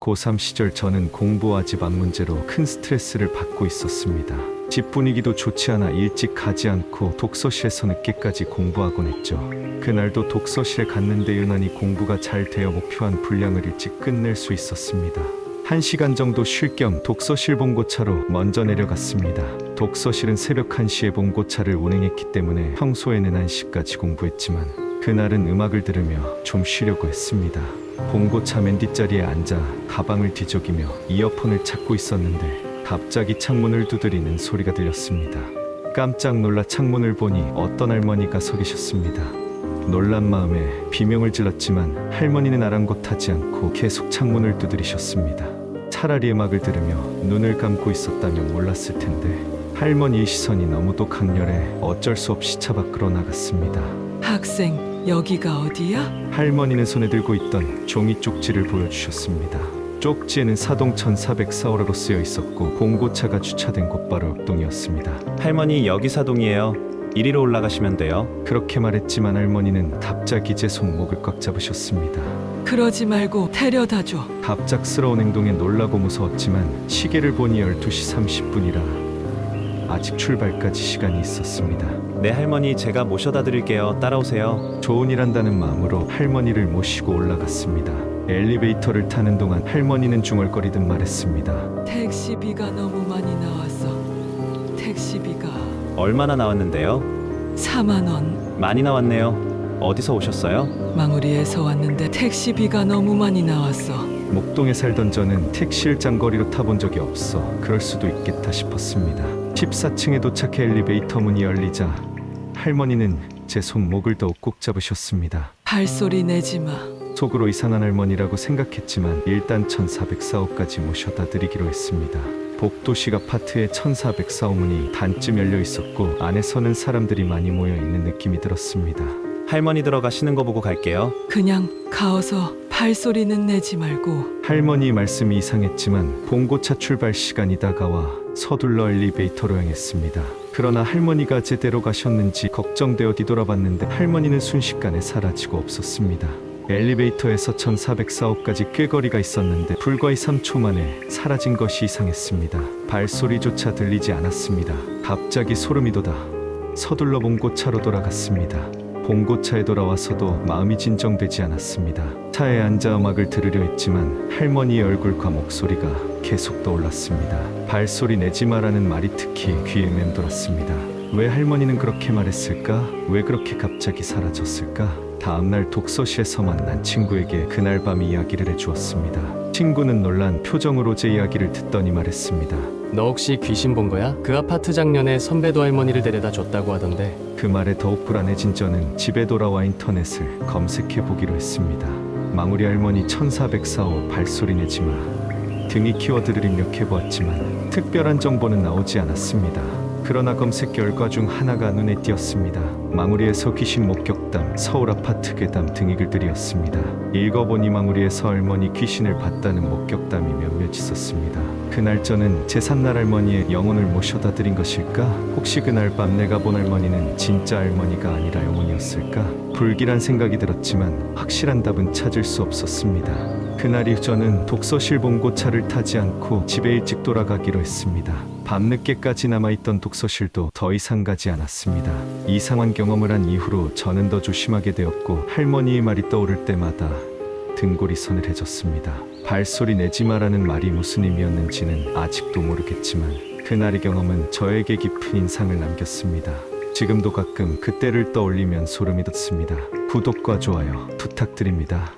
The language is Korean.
고3 시절 저는 공부와 집안 문제로 큰 스트레스를 받고 있었습니다. 집 분위기도 좋지 않아 일찍 가지 않고 독서실에서 늦게까지 공부하곤 했죠. 그날도 독서실에 갔는데 유난히 공부가 잘 되어 목표한 분량을 일찍 끝낼 수 있었습니다. 1시간 정도 쉴 겸 독서실 봉고차로 먼저 내려갔습니다. 독서실은 새벽 1시에 봉고차를 운행했기 때문에 평소에는 1시까지 공부했지만 그날은 음악을 들으며 좀 쉬려고 했습니다. 봉고차 맨 뒷자리에 앉아 가방을 뒤적이며 이어폰을 찾고 있었는데 갑자기 창문을 두드리는 소리가 들렸습니다. 깜짝 놀라 창문을 보니 어떤 할머니가 서 계셨습니다. 놀란 마음에 비명을 질렀지만 할머니는 아랑곳하지 않고 계속 창문을 두드리셨습니다. 차라리 음악을 들으며 눈을 감고 있었다면 몰랐을 텐데 할머니의 시선이 너무도 강렬해 어쩔 수 없이 차 밖으로 나갔습니다. 학생, 여기가 어디야? 할머니는 손에 들고 있던 종이 쪽지를 보여주셨습니다. 쪽지에는 사동 1404호라고 쓰여 있었고 봉고차가 주차된 곳 바로 옆동이었습니다. 할머니 여기 사동이에요. 이리로 올라가시면 돼요. 그렇게 말했지만 할머니는 갑자기 제 손목을 꽉 잡으셨습니다. 그러지 말고 데려다줘. 갑작스러운 행동에 놀라고 무서웠지만 시계를 보니 12시 30분이라 아직 출발까지 시간이 있었습니다. 네 할머니 제가 모셔다 드릴게요. 따라오세요. 좋은 일 한다는 마음으로 할머니를 모시고 올라갔습니다. 엘리베이터를 타는 동안 할머니는 중얼거리듯 말했습니다. 택시비가 너무 많이 나왔어. 택시비가 얼마나 나왔는데요? 4만 원. 많이 나왔네요. 어디서 오셨어요? 망우리에서 왔는데 택시비가 너무 많이 나왔어. 목동에 살던 저는 택시를 장거리로 타본 적이 없어 그럴 수도 있겠다 싶었습니다. 14층에 도착해 엘리베이터 문이 열리자 할머니는 제 손목을 더욱 꼭 잡으셨습니다. 발소리 내지 마. 속으로 이상한 할머니라고 생각했지만 일단 1404호까지 모셔다 드리기로 했습니다. 복도식 아파트의 1404호 문이 반쯤 열려 있었고 안에서는 사람들이 많이 모여 있는 느낌이 들었습니다. 할머니 들어가시는 거 보고 갈게요. 그냥 가어서 발소리는 내지 말고. 할머니 말씀이 이상했지만 봉고차 출발 시간이 다가와 서둘러 엘리베이터로 향했습니다. 그러나 할머니가 제대로 가셨는지 걱정되어 뒤돌아봤는데 할머니는 순식간에 사라지고 없었습니다. 엘리베이터에서 1404호까지 꽤 거리가 있었는데 불과 3초 만에 사라진 것이 이상했습니다. 발소리조차 들리지 않았습니다. 갑자기 소름이 돋아 서둘러 봉고차로 돌아갔습니다. 봉고차에 돌아와서도 마음이 진정되지 않았습니다. 차에 앉아 음악을 들으려 했지만 할머니의 얼굴과 목소리가 계속 떠올랐습니다. 발소리 내지 마라는 말이 특히 귀에 맴돌았습니다. 왜 할머니는 그렇게 말했을까? 왜 그렇게 갑자기 사라졌을까? 다음날 독서실에서 만난 친구에게 그날 밤 이야기를 해주었습니다. 친구는 놀란 표정으로 제 이야기를 듣더니 말했습니다. 너 혹시 귀신 본 거야? 그 아파트 작년에 선배도 할머니를 데려다 줬다고 하던데. 그 말에 더욱 불안해진 저는 집에 돌아와 인터넷을 검색해 보기로 했습니다. 망우리 할머니 1404호 발소리 내지 마 등이 키워드를 입력해 보았지만 특별한 정보는 나오지 않았습니다. 그러나 검색 결과 중 하나가 눈에 띄었습니다. 망우리에서 귀신 목격담, 서울 아파트 괴담 등의 글들이었습니다. 읽어보니 망우리에서 할머니 귀신을 봤다는 목격담이 몇몇 있었습니다. 그날 저는 제3날 할머니의 영혼을 모셔다 드린 것일까? 혹시 그날 밤 내가 본 할머니는 진짜 할머니가 아니라 영혼이었을까? 불길한 생각이 들었지만 확실한 답은 찾을 수 없었습니다. 그날 이후 저는 독서실 봉고차를 타지 않고 집에 일찍 돌아가기로 했습니다. 밤늦게까지 남아있던 독서실도 더 이상 가지 않았습니다. 이상한 경험을 한 이후로 저는 더 조심하게 되었고 할머니의 말이 떠오를 때마다 등골이 서늘해졌습니다. 발소리 내지 마라는 말이 무슨 의미였는지는 아직도 모르겠지만 그날의 경험은 저에게 깊은 인상을 남겼습니다. 지금도 가끔 그때를 떠올리면 소름이 돋습니다. 구독과 좋아요 부탁드립니다.